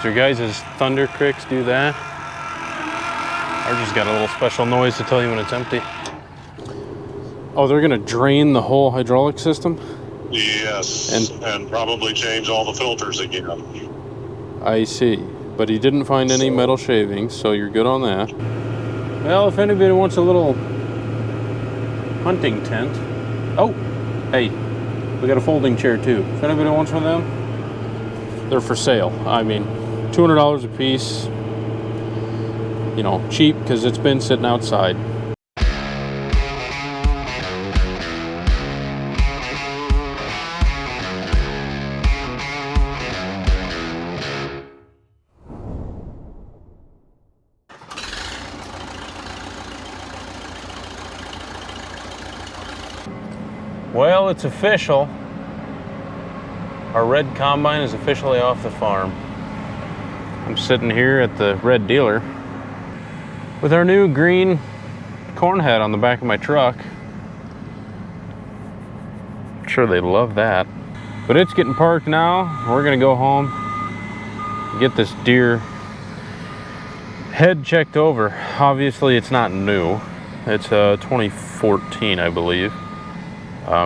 shavings. Your guys' Thunder Cricks do that? Ours just got a little special noise to tell you when it's empty. Oh, they're gonna drain the whole hydraulic system? Yes, and probably change all the filters again. I see. But he didn't find any metal shavings, so you're good on that. Well, if anybody wants a little hunting tent. Oh, hey, we got a folding chair too. If anybody wants one of them, they're for sale. I mean, $200 a piece. You know, cheap because it's been sitting outside. Well, it's official. Our red combine is officially off the farm. I'm sitting here at the red dealer with our new green corn head on the back of my truck. I'm sure they love that. But it's getting parked now. We're gonna go home, get this Deere head checked over. Obviously it's not new. It's 2014, I believe.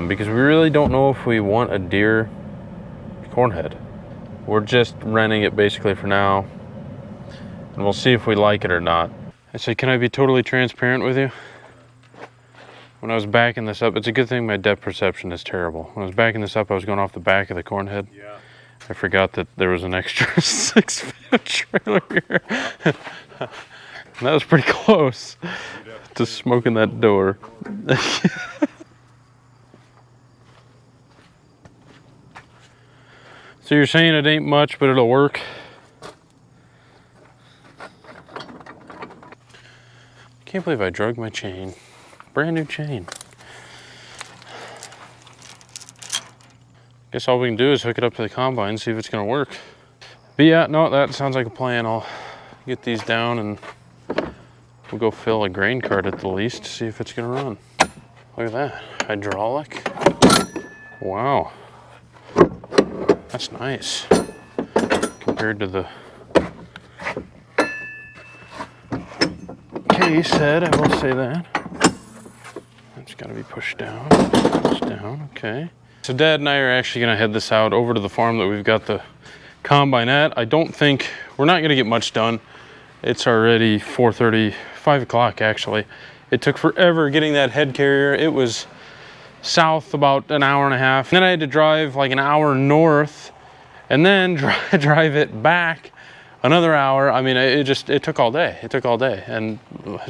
Because we really don't know if we want a Deere corn head. We're just renting it basically for now, and we'll see if we like it or not. I said, can I be totally transparent with you? When I was backing this up, it's a good thing my depth perception is terrible. When I was backing this up, I was going off the back of the corn head. Yeah. I forgot that there was an extra 6 foot trailer here. That was pretty close to smoking that door. So you're saying it ain't much, but it'll work? Can't believe I drug my chain. Brand new chain. Guess all we can do is hook it up to the combine and see if it's gonna work. But yeah, no, that sounds like a plan. I'll get these down and we'll go fill a grain cart at the least to see if it's gonna run. Look at that, hydraulic. Wow. That's nice compared to the case head, I will say that. That's got to be pushed down. Push down, okay. So Dad and I are actually going to head this out over to the farm that we've got the combine at. I don't think, we're not going to get much done. It's already 4:30, 5 o'clock actually. It took forever getting that head carrier. It was south about an hour and a half. And then I had to drive like an hour north and then drive it back another hour. I mean, it took all day. It took all day. And, you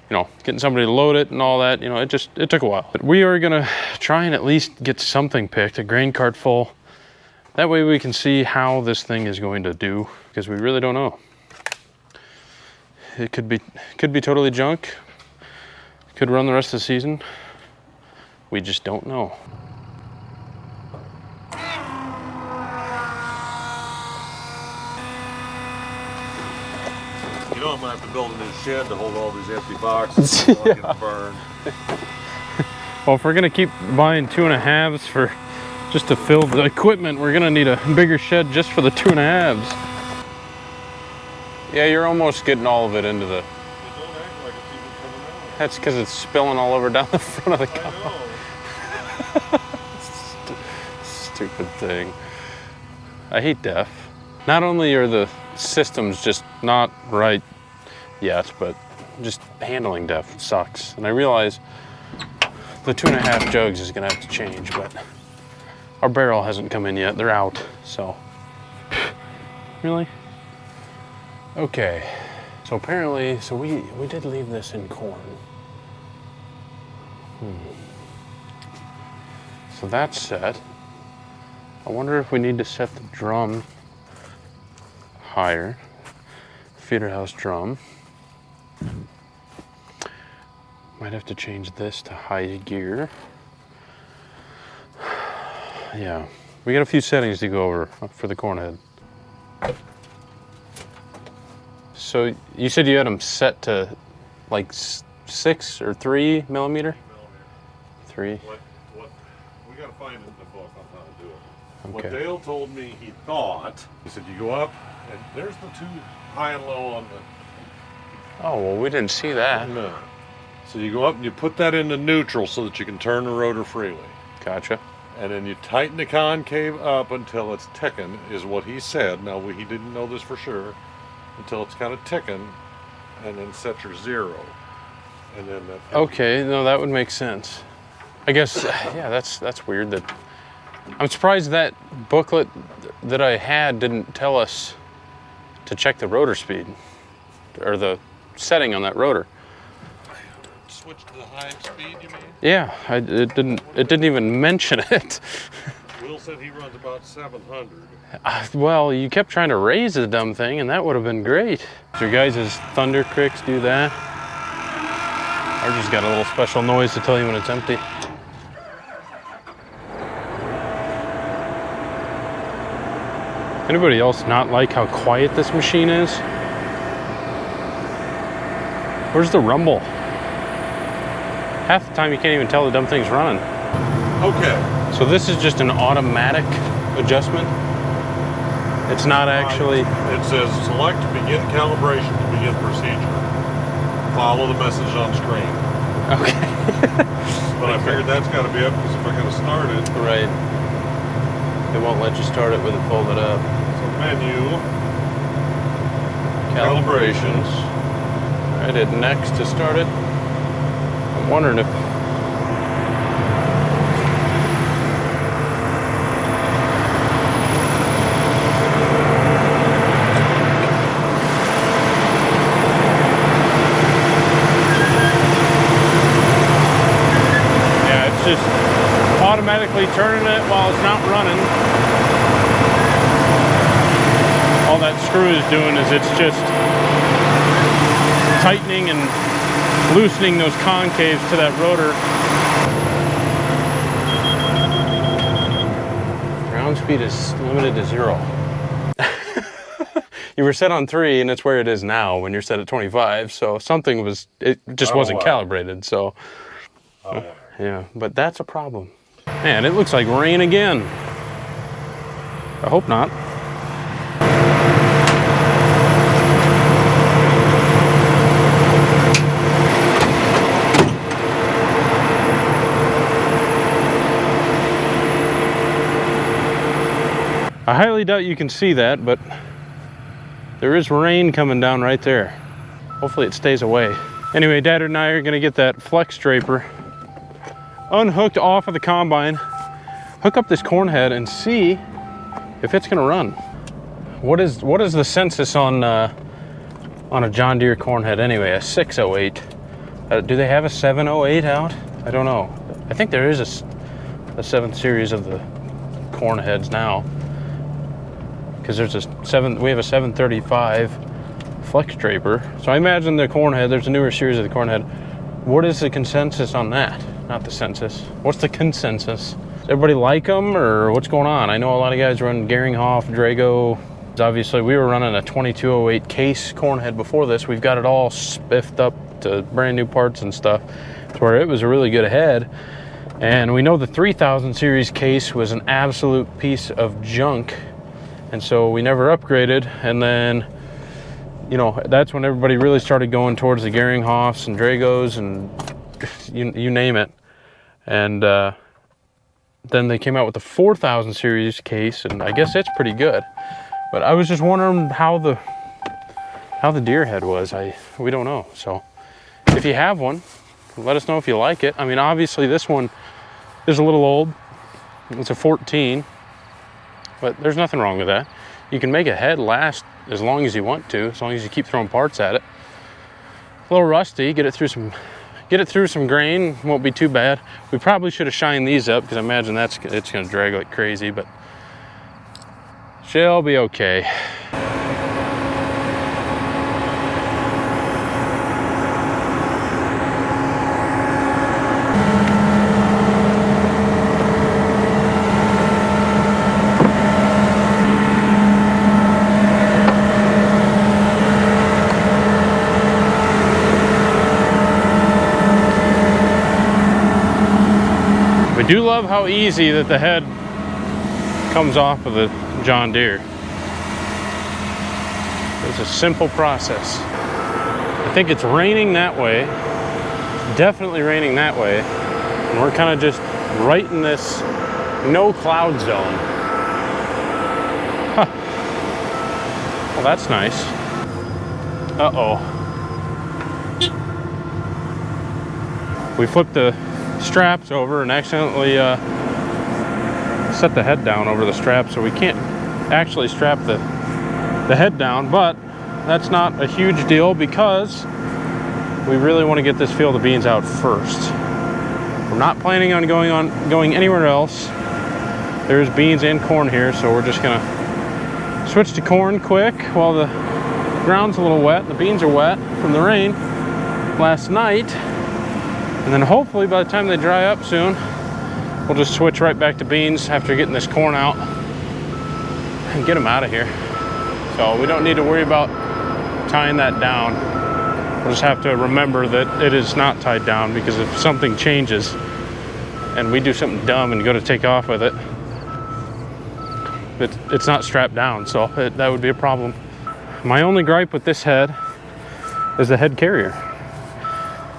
know, getting somebody to load it and all that, you know, it took a while. But we are gonna try and at least get something picked, a grain cart full. That way we can see how this thing is going to do, because we really don't know. It could be totally junk. Could run the rest of the season. We just don't know. You know I'm gonna have to build a new shed to hold all these empty boxes. Yeah. Burn. Well, if we're gonna keep buying 2.5s for just to fill the equipment, we're gonna need a bigger shed just for the 2.5s. Yeah, you're almost getting all of it into the. It don't act like it's even coming out. That's because it's spilling all over down the front of the car. Stupid thing. I hate DEF. Not only are the systems just not right yet, but just handling DEF sucks. And I realize the 2.5 jugs is gonna have to change, but our barrel hasn't come in yet. They're out, so. Really? Okay. So apparently, so we did leave this in corn. So that's set. I wonder if we need to set the drum higher. Feeder house drum. Might have to change this to high gear. Yeah, we got a few settings to go over for the corn head. So you said you had them set to like 6 or 3 millimeter? 3. What we gotta find in the book on how to do it. What Okay. Dale told me he thought, he said you go up and there's the two high and low on Oh, well, we didn't see the that. no. So you go up and you put that into neutral so that you can turn the rotor freely. Gotcha. And then you tighten the concave up until it's ticking, is what he said. Now, he didn't know this for sure, until it's kind of ticking, and then set your 0. And then that. Okay, no, that would make sense. I guess, yeah, that's weird. That I'm surprised that booklet that I had didn't tell us to check the rotor speed, or the setting on that rotor. Switch to the high speed, you mean? Yeah, it didn't even mention it. Will said he runs about 700. Well, you kept trying to raise the dumb thing, and that would have been great. So your guys' Thunder Cricks do that? Or just got a little special noise to tell you when it's empty. Anybody else not like how quiet this machine is? Where's the rumble? Half the time you can't even tell the dumb thing's running. Okay. So this is just an automatic adjustment? It's not actually... It says select begin calibration to begin procedure. Follow the message on screen. Okay. But I figured that's got to be up because if I got to start it. Right. It won't let you start it with it folded up. So menu. Calibrations. I did next to start it. I'm wondering if... Yeah, it's just automatically turning it while it's not running. All that screw is doing is it's just tightening and loosening those concaves to that rotor. Ground speed is limited to 0. You were set on 3 and it's where it is now when you're set at 25. So something was, it just wasn't calibrated. So yeah, but that's a problem. Man, it looks like rain again. I hope not. I highly doubt you can see that, but there is rain coming down right there. Hopefully it stays away. Anyway, Dad and I are gonna get that flex draper unhooked off of the combine, hook up this corn head and see if it's gonna run. What is the census on a John Deere corn head anyway? A 608. Do they have a 708 out? I don't know. I think there is a 7th series of the corn heads now. Because there's we have a 735 flex draper. So I imagine the corn head, there's a newer series of the corn head. What is the consensus on that? Not the census. What's the consensus? Does everybody like them or what's going on? I know a lot of guys run Geringhoff, Drago. Obviously we were running a 2208 case corn head before this. We've got it all spiffed up to brand new parts and stuff to where it was a really good head. And we know the 3000 series case was an absolute piece of junk. And so we never upgraded, and then, you know, that's when everybody really started going towards the Geringhoffs and Dragos and you name it. And then they came out with the 4000 series case, and I guess it's pretty good. But I was just wondering how the deer head was. We don't know. So if you have one, let us know if you like it. I mean, obviously this one is a little old. It's a 14. But there's nothing wrong with that. You can make a head last as long as you want to, as long as you keep throwing parts at it. A little rusty, get it through some grain, won't be too bad. We probably should have shined these up because I imagine it's gonna drag like crazy, but she'll be okay. I do love how easy that the head comes off of the John Deere. It's a simple process. I think it's raining that way. It's definitely raining that way. And we're kind of just right in this no cloud zone. Huh. Well, that's nice. Uh-oh. We flipped the straps over and accidentally set the head down over the strap, so we can't actually strap the head down, but that's not a huge deal because we really want to get this field of beans out first. We're not planning on going anywhere else. There's beans and corn here, so we're just gonna switch to corn quick while the ground's a little wet and the beans are wet from the rain last night. And then hopefully by the time they dry up soon, we'll just switch right back to beans after getting this corn out and get them out of here. So we don't need to worry about tying that down. We'll just have to remember that it is not tied down, because if something changes and we do something dumb and go to take off with it, it's not strapped down, so that would be a problem. My only gripe with this head is the head carrier.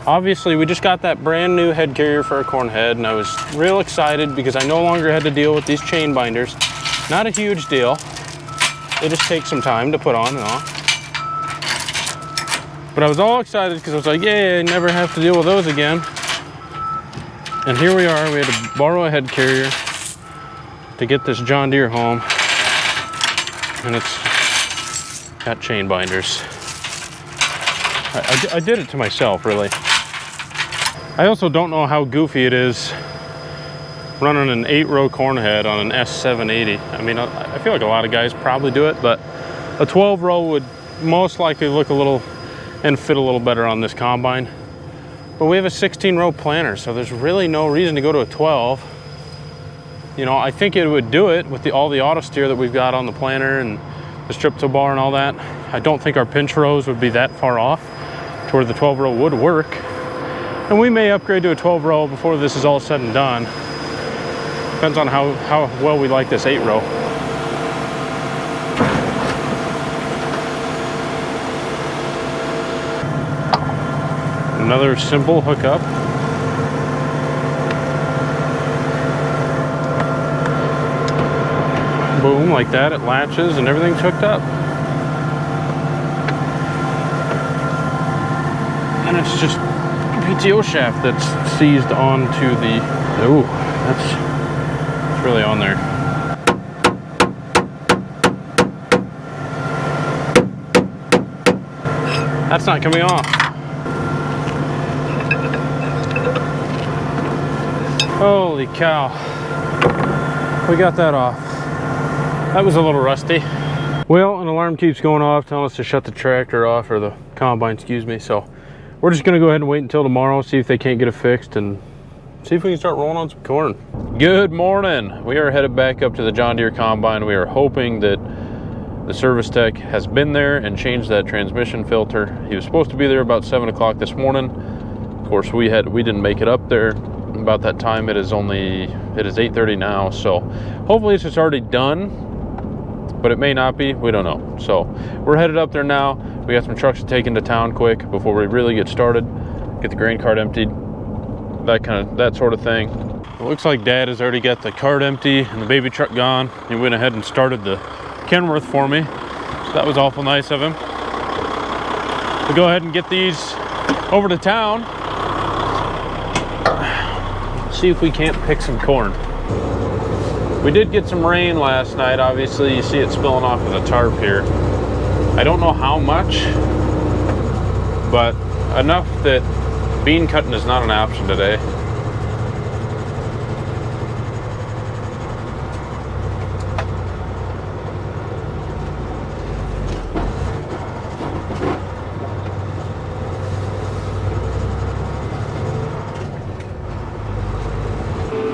Obviously, we just got that brand new head carrier for our corn head, and I was real excited because I no longer had to deal with these chain binders. Not a huge deal. They just take some time to put on and off. But I was all excited because I was like, yay, I never have to deal with those again. And here we are, we had to borrow a head carrier to get this John Deere home. And it's got chain binders. I did it to myself, really. I also don't know how goofy it is running an 8-row corn head on an S780. I mean, I feel like a lot of guys probably do it, but a 12-row would most likely look a little and fit a little better on this combine. But we have a 16-row planter, so there's really no reason to go to a 12. You know, I think it would do it with all the auto steer that we've got on the planter and the strip till bar and all that. I don't think our pinch rows would be that far off to where the 12-row would work. And we may upgrade to a 12-row before this is all said and done. Depends on how well we like this 8-row. Another simple hookup. Boom, like that, it latches and everything's hooked up. And it's just PTO shaft that's seized onto the, ooh, that's really on there. That's not coming off. Holy cow. We got that off. That was a little rusty. Well, an alarm keeps going off telling us to shut the tractor off, or the combine, excuse me, so we're just gonna go ahead and wait until tomorrow, see if they can't get it fixed, and see if we can start rolling on some corn. Good morning. We are headed back up to the John Deere combine. We are hoping that the service tech has been there and changed that transmission filter. He was supposed to be there about 7 o'clock this morning. Of course, we didn't make it up there about that time. It is 8:30 now, so hopefully it's just already done, but it may not be. We don't know. So we're headed up there now. We got some trucks to take into town quick before we really get started, get the grain cart emptied, that sort of thing. It looks like Dad has already got the cart empty and the baby truck gone. He went ahead and started the Kenworth for me, so that was awful nice of him. We'll go ahead and get these over to town, see if we can't pick some corn. We did get some rain last night. Obviously, you see it spilling off of the tarp here. I don't know how much, but enough that bean cutting is not an option today.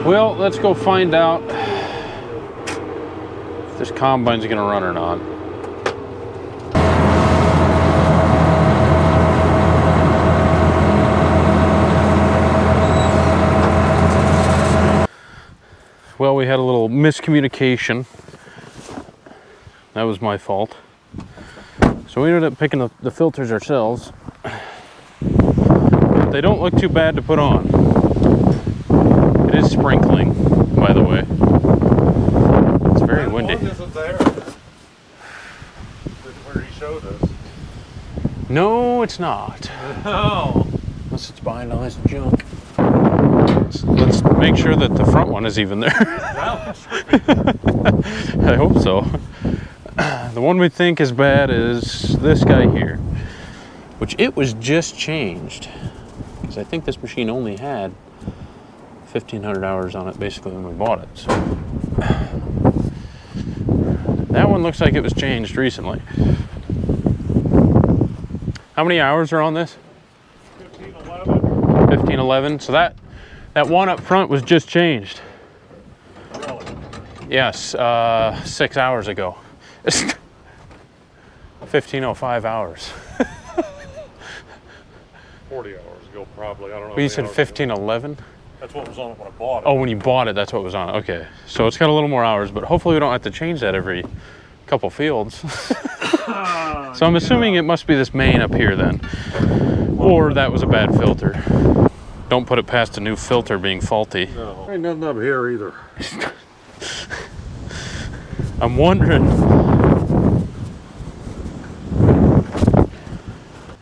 Well, let's go find out if this combine's gonna run or not. Well, we had a little miscommunication. That was my fault. So we ended up picking up the filters ourselves. But they don't look too bad to put on. It is sprinkling, by the way. It's very windy. One isn't there. Where he showed us. No, it's not. No. Unless it's behind all this junk. Let's make sure that the front one is even there. I hope so. The one we think is bad is this guy here, which it was just changed. Because I think this machine only had 1,500 hours on it basically when we bought it. So that one looks like it was changed recently. How many hours are on this? 1511. 1511. So that one up front was just changed. Really? Yes, 6 hours ago. 1505 hours. 40 hours ago, probably. I don't know. Well, you said 1511? That's what was on it when I bought it. Oh, when you bought it, that's what was on it. Okay. So it's got a little more hours, but hopefully we don't have to change that every couple fields. So I'm assuming it must be this main up here then. Or that was a bad filter. Don't put it past a new filter being faulty. No. Ain't nothing up here either. I'm wondering.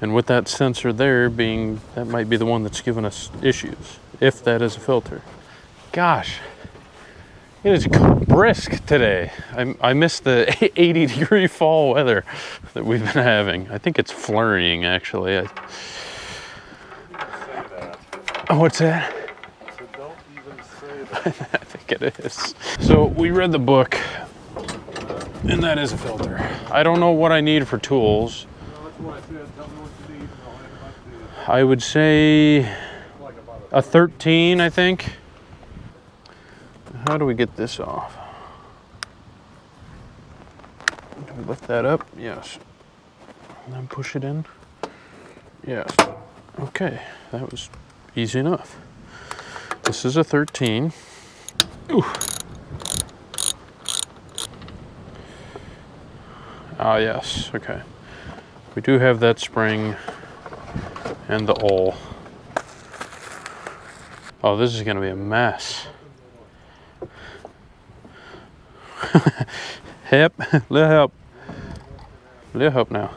And with that sensor there being, that might be the one that's giving us issues, if that is a filter. Gosh, it is brisk today. I missed the 80-degree fall weather that we've been having. I think it's flurrying, actually. Say that. Oh, what's that? I said, don't even say that. I think it is. So we read the book, and that is a filter. I don't know what I need for tools. No, that's what I said. Tell me what you need and I'll hand it back to you. I would say Like about a 13, I think. How do we get this off? Do we lift that up? Yes. And then push it in? Yes. Okay, that was easy enough. This is a 13. Ooh. Ah, yes, okay. We do have that spring and the awl. Oh, this is gonna be a mess. Help, little help. Little help now.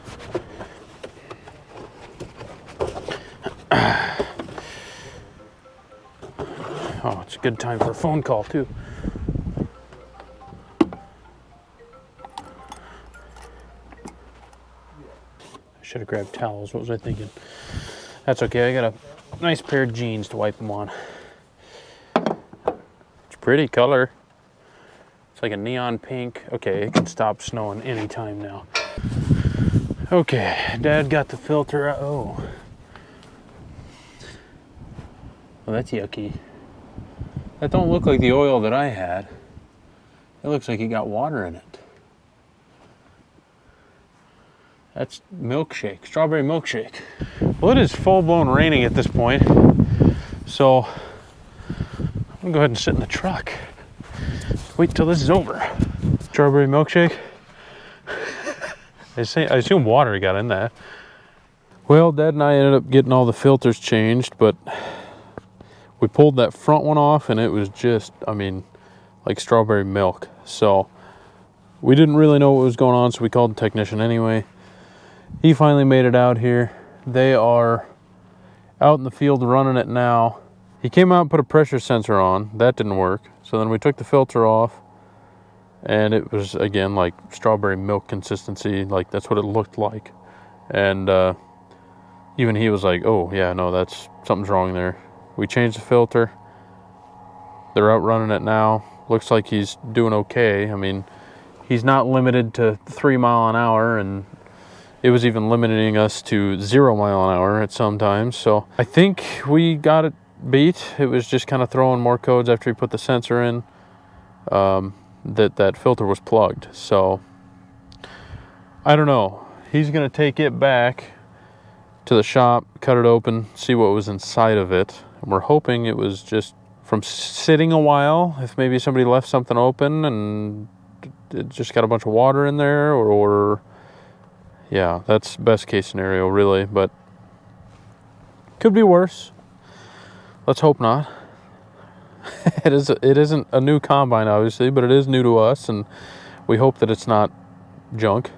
Oh, it's a good time for a phone call too. I should have grabbed towels. What was I thinking? That's okay. I got a nice pair of jeans to wipe them on. It's a pretty color. It's like a neon pink. Okay, it can stop snowing anytime now. Okay, Dad got the filter out. Oh. Well, that's yucky. That don't look like the oil that I had. It looks like it got water in it. That's milkshake, strawberry milkshake. Well, it is full-blown raining at this point, so I'm gonna go ahead and sit in the truck. Wait till this is over. Strawberry milkshake. I assume water got in that. Well, Dad and I ended up getting all the filters changed, but we pulled that front one off and it was just, I mean, like strawberry milk. So we didn't really know what was going on, so we called the technician anyway. He finally made it out here. They are out in the field running it now. He came out and put a pressure sensor on. That didn't work. So then we took the filter off and it was, again, like strawberry milk consistency. Like that's what it looked like. And even he was like, oh yeah, no, that's something's wrong there. We changed the filter. They're out running it now. Looks like he's doing okay. I mean, he's not limited to 3 miles an hour, and it was even limiting us to 0 miles an hour at some times. So I think we got it beat. It was just kind of throwing more codes after we put the sensor in. That filter was plugged. So I don't know. He's gonna take it back to the shop, cut it open, see what was inside of it. And we're hoping it was just from sitting a while, if maybe somebody left something open and it just got a bunch of water in there, or yeah, that's best case scenario really, but could be worse. Let's hope not. It isn't a new combine obviously, but it is new to us, and we hope that it's not junk.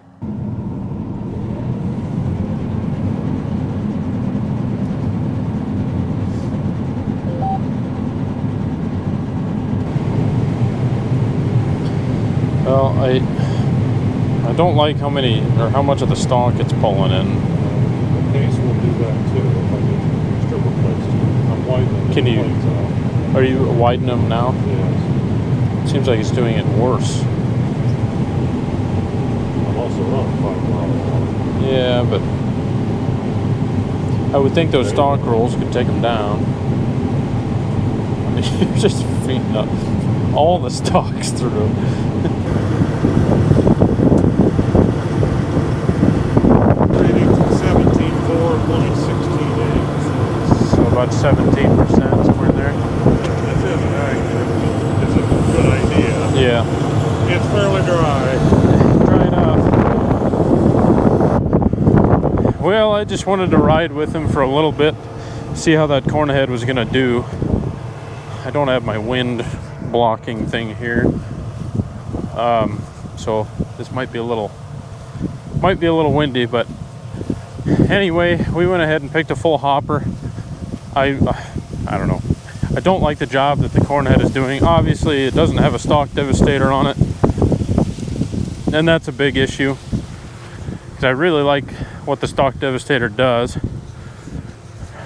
Well, I don't like how many or how much of the stalk it's pulling in. The case will do that too if I get stripper plates. I'm widening the plates out. Are you widening them now? Yes. It seems like it's doing it worse. I'm also running 5 miles an hour. Yeah, but I would think those stalk rolls could take them down. I mean, you're just feeding up all the stalks through. Readings 17.4, 1.16 So about 17%, somewhere in there. This isn't accurate. It's a good idea. Yeah. It's fairly dry. Dry enough. Well, I just wanted to ride with him for a little bit, see how that corn head was gonna do. I don't have my wind blocking thing here, so this might be a little windy, but anyway, we went ahead and picked a full hopper. I don't know. I don't like the job that the corn head is doing. Obviously, it doesn't have a stalk devastator on it, and that's a big issue, because I really like what the stalk devastator does.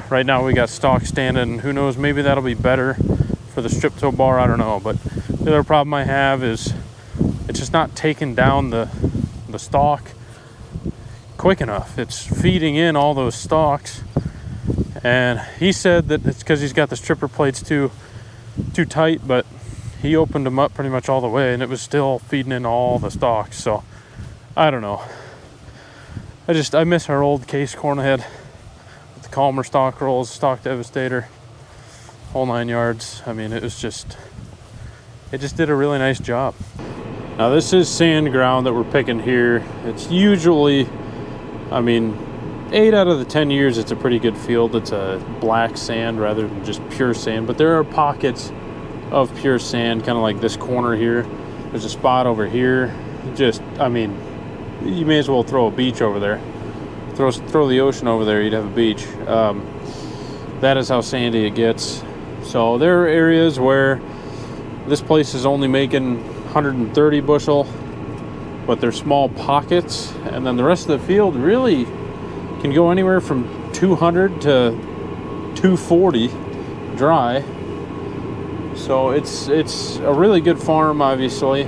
Right now we got stalk standing. Who knows, maybe that'll be better for the strip toe bar, I don't know. But the other problem I have is it's just not taking down the stalk quick enough. It's feeding in all those stalks, and he said that it's because he's got the stripper plates too tight, but he opened them up pretty much all the way and it was still feeding in all the stalks. So I don't know. I miss our old case corn head with the calmer stalk rolls, stalk devastator, whole 9 yards. I mean, it just did a really nice job. Now this is sand ground that we're picking here. It's usually, I mean, 8 out of the 10 years it's a pretty good field. It's a black sand rather than just pure sand, but there are pockets of pure sand, kind of like this corner here. There's a spot over here. Just, I mean, you may as well throw a beach over there. Throw the ocean over there, you'd have a beach. That is how sandy it gets. So there are areas where this place is only making 130 bushel, but they're small pockets, and then the rest of the field really can go anywhere from 200 to 240 dry. So it's a really good farm, obviously,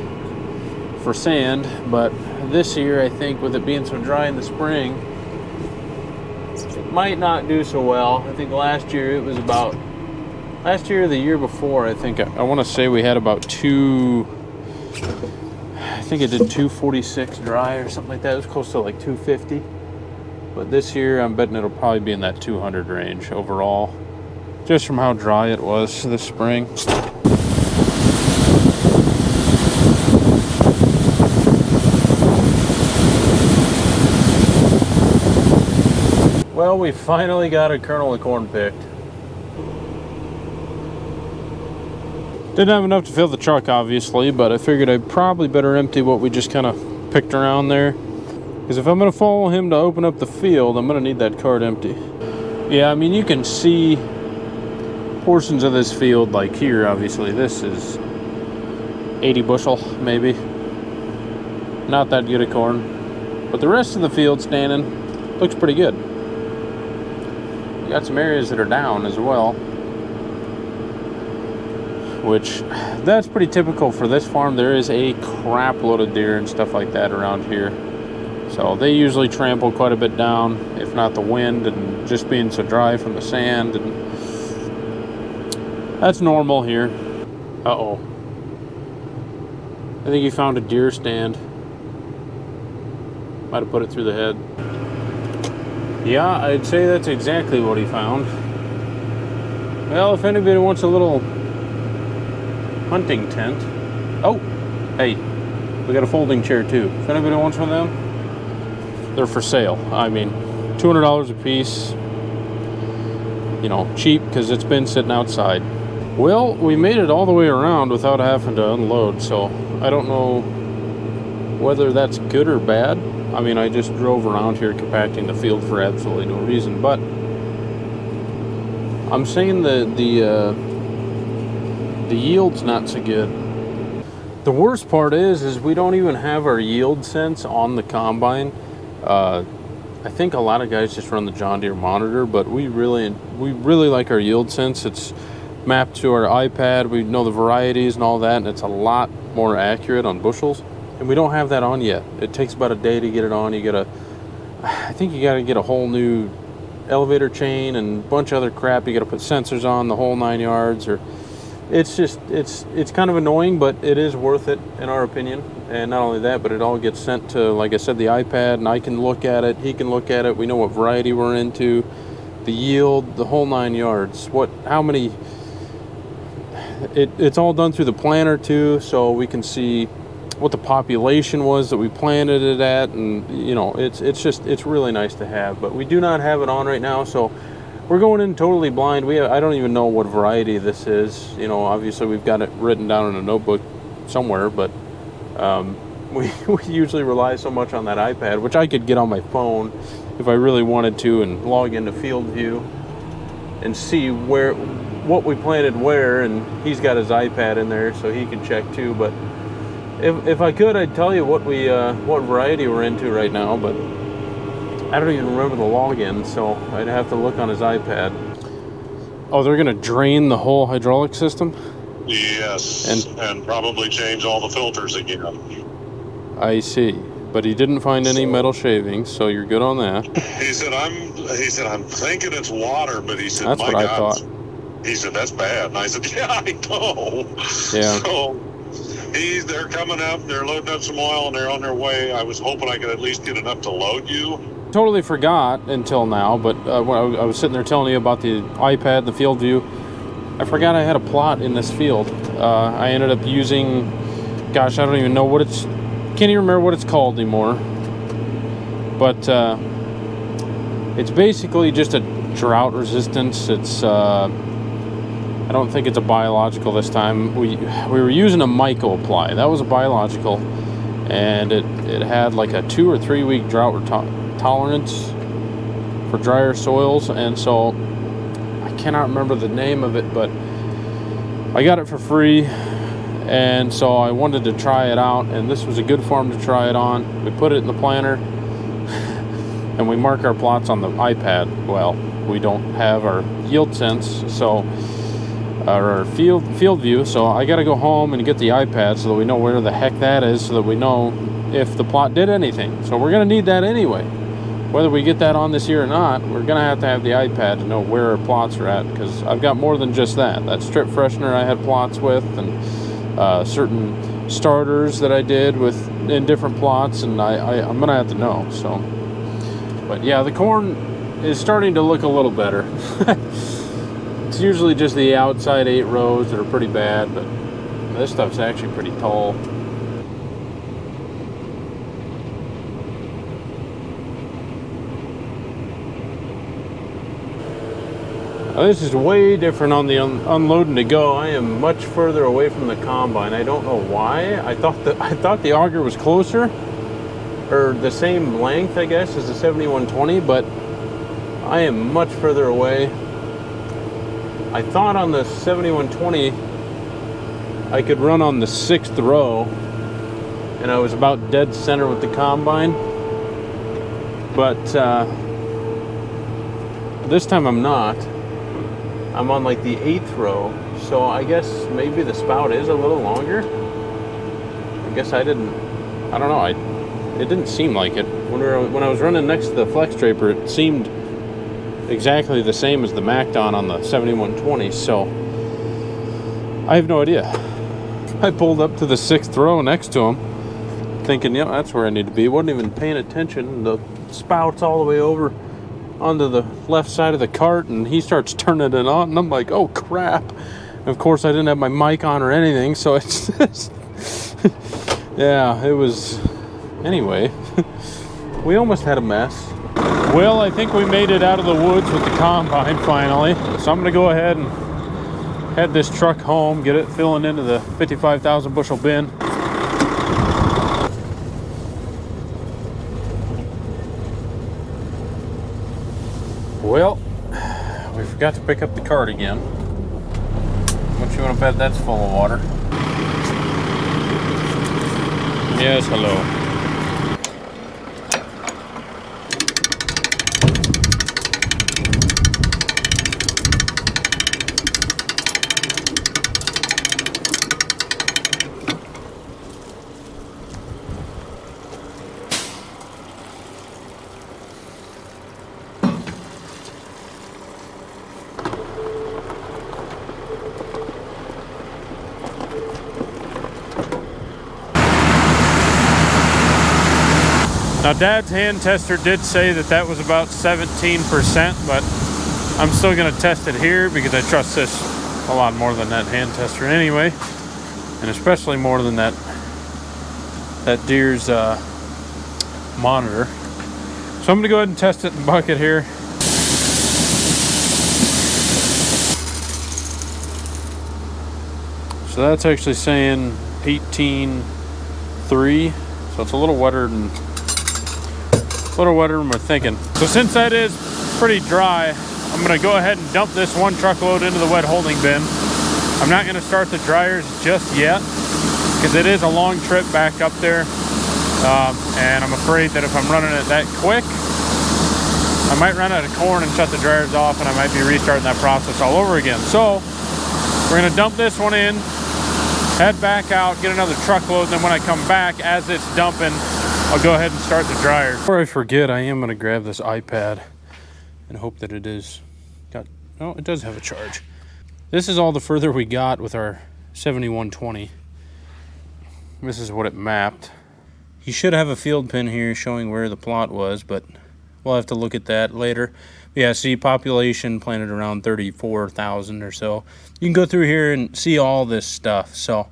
for sand, but this year I think with it being so dry in the spring, it might not do so well. I think last year or the year before, I think I want to say we had about I think it did 246 dry or something like that. It was close to like 250. But this year I'm betting it'll probably be in that 200 range overall, just from how dry it was this spring. Well, we finally got a kernel of corn picked. Didn't have enough to fill the truck, obviously, but I figured I'd probably better empty what we just kind of picked around there. Because if I'm going to follow him to open up the field, I'm going to need that cart empty. Yeah, I mean, you can see portions of this field, like here, obviously. This is 80 bushel, maybe. Not that good of corn. But the rest of the field standing looks pretty good. You got some areas that are down as well, which that's pretty typical for this farm. There is a crap load of deer and stuff like that around here. So they usually trample quite a bit down, if not the wind and just being so dry from the sand. And that's normal here. Uh-oh. I think he found a deer stand. Might have put it through the head. Yeah, I'd say that's exactly what he found. Well, if anybody wants a little hunting tent. Oh, hey, we got a folding chair too. If anybody wants one of them, they're for sale. I mean, $200 a piece. You know, cheap because it's been sitting outside. Well, we made it all the way around without having to unload, so I don't know whether that's good or bad. I mean, I just drove around here compacting the field for absolutely no reason, but I'm saying the yield's not so good. The worst part is we don't even have our yield sense on the combine. I think a lot of guys just run the John Deere monitor, but we really like our yield sense. It's mapped to our iPad. We know the varieties and all that, and it's a lot more accurate on bushels. And we don't have that on yet. It takes about a day to get it on. I think you gotta get a whole new elevator chain and a bunch of other crap. You gotta put sensors on the whole 9 yards, or it's kind of annoying, but it is worth it in our opinion. And not only that, but it all gets sent to, like I said, the iPad, and I can look at it, he can look at it, we know what variety we're into, the yield, the whole 9 yards, how many, it's all done through the planter too, so we can see what the population was that we planted it at, and you know, it's really nice to have. But we do not have it on right now, so we're going in totally blind. I don't even know what variety this is. You know, obviously we've got it written down in a notebook somewhere, but we usually rely so much on that iPad, which I could get on my phone if I really wanted to, and log into Field View and see what we planted where, and he's got his iPad in there so he can check too. But if I could, I'd tell you what variety we're into right now, but I don't even remember the login, so I'd have to look on his iPad. Oh, they're gonna drain the whole hydraulic system? Yes, and probably change all the filters again. I see, but he didn't find any metal shavings, so you're good on that. He said, I'm thinking it's water, but he said, that's what I thought. He said, that's bad. And I said, yeah, I know. Yeah. So they're coming up, they're loading up some oil, and they're on their way. I was hoping I could at least get enough to load you. Totally forgot until now, but when I was sitting there telling you about the iPad, the field view, I forgot I had a plot in this field. I ended up using, gosh, I don't even know what can't even remember what it's called anymore. But it's basically just a drought resistance. It's I don't think it's a biological this time. We were using a Myco apply. That was a biological, and it had like a 2 or 3 week drought tolerance for drier soils, and so I cannot remember the name of it, but I got it for free, and so I wanted to try it out, and this was a good farm to try it on. We put it in the planter and we mark our plots on the iPad. Well, we don't have our yield sense, so our field view, so I got to go home and get the iPad so that we know where the heck that is, so that we know if the plot did anything. So we're going to need that anyway. Whether we get that on this year or not, we're going to have the iPad to know where our plots are at, because I've got more than just that. That strip freshener I had plots with, and certain starters that I did in different plots, and I'm going to have to know. So, but yeah, the corn is starting to look a little better. It's usually just the outside 8 rows that are pretty bad, but this stuff's actually pretty tall. Now, this is way different on the unloading to go. I am much further away from the combine. I don't know why. I thought the auger was closer, or the same length, I guess, as the 7120, but I am much further away. I thought on the 7120 I could run on the 6th row, and I was about dead center with the combine, but this time I'm not. I'm on like the 8th row, so I guess maybe the spout is a little longer. I guess I don't know, it didn't seem like it. When I was running next to the flex draper, it seemed exactly the same as the MacDon on the 7120, so I have no idea. I pulled up to the 6th row next to him, thinking, yeah, that's where I need to be. Wasn't even paying attention. The spout's all the way over onto the left side of the cart, and he starts turning it on, and I'm like, oh crap. And of course, I didn't have my mic on or anything, so it's just yeah, it was. Anyway, we almost had a mess. Well, I think we made it out of the woods with the combine finally. So I'm gonna go ahead and head this truck home, get it filling into the 55,000 bushel bin. Well, we forgot to pick up the cart again. What you want to bet that's full of water? Yes, hello. Now, Dad's hand tester did say that that was about 17%, but I'm still going to test it here because I trust this a lot more than that hand tester anyway, and especially more than that Deere's monitor. So I'm going to go ahead and test it in the bucket here. So that's actually saying 18.3, so it's a little wetter than we're thinking. So since that is pretty dry, I'm gonna go ahead and dump this one truckload into the wet holding bin. I'm not gonna start the dryers just yet because it is a long trip back up there, and I'm afraid that if I'm running it that quick, I might run out of corn and shut the dryers off, and I might be restarting that process all over again. So we're gonna dump this one in, head back out, get another truckload, and then when I come back, as it's dumping, I'll go ahead and start the dryer. Before I forget, I am gonna grab this iPad and hope that it is got, oh, it does have a charge. This is all the further we got with our 7120. This is what it mapped. You should have a field pin here showing where the plot was, but we'll have to look at that later. Yeah, see, population planted around 34,000 or so. You can go through here and see all this stuff. So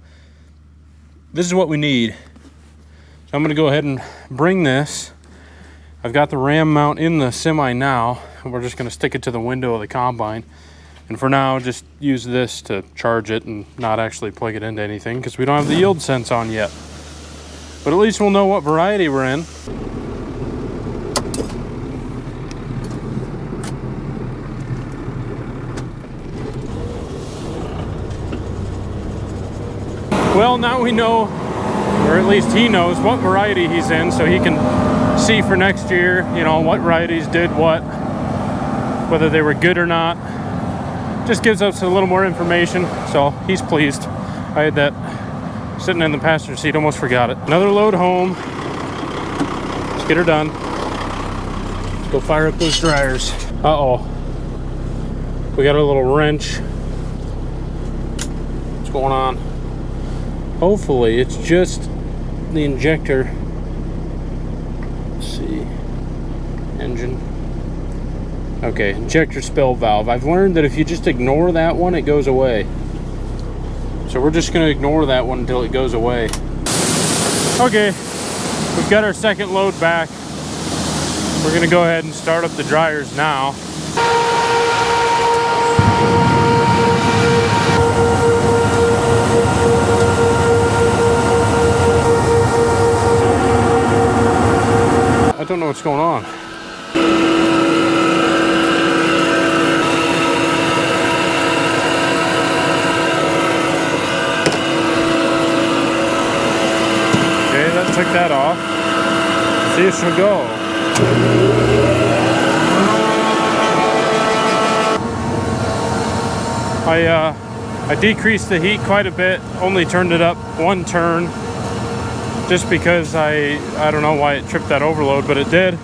this is what we need. So I'm going to go ahead and bring this. I've got the ram mount in the semi now, and we're just going to stick it to the window of the combine. And for now, just use this to charge it and not actually plug it into anything because we don't have the yield sense on yet. But at least we'll know what variety we're in. Well, now we know, or at least he knows what variety he's in, so he can see for next year, you know, what varieties did what, whether they were good or not. Just gives us a little more information, so he's pleased. I had that sitting in the passenger seat, almost forgot it. Another load home. Let's get her done. Let's go fire up those dryers. Uh-oh. We got a little wrench. What's going on? Hopefully it's just the injector. Let's see. Engine. Okay, injector spill valve. I've learned that if you just ignore that one, it goes away. So we're just going to ignore that one until it goes away. Okay, we've got our second load back. We're going to go ahead and start up the dryers now. I don't know what's going on. Okay, that took that off. See if she'll go. I decreased the heat quite a bit, only turned it up one turn. Just because I don't know why it tripped that overload, but it did.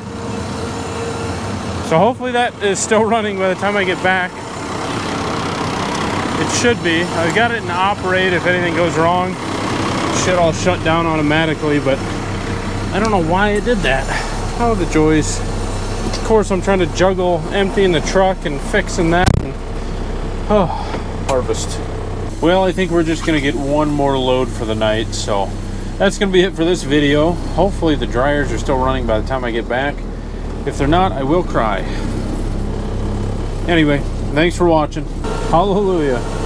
So hopefully that is still running by the time I get back. It should be. I got it in operate if anything goes wrong. It should all shut down automatically, but I don't know why it did that. Oh, the joys. Of course, I'm trying to juggle emptying the truck and fixing that. And, oh, harvest. Well, I think we're just gonna get one more load for the night, so that's gonna be it for this video. Hopefully the dryers are still running by the time I get back. If they're not, I will cry. Anyway, thanks for watching. Hallelujah.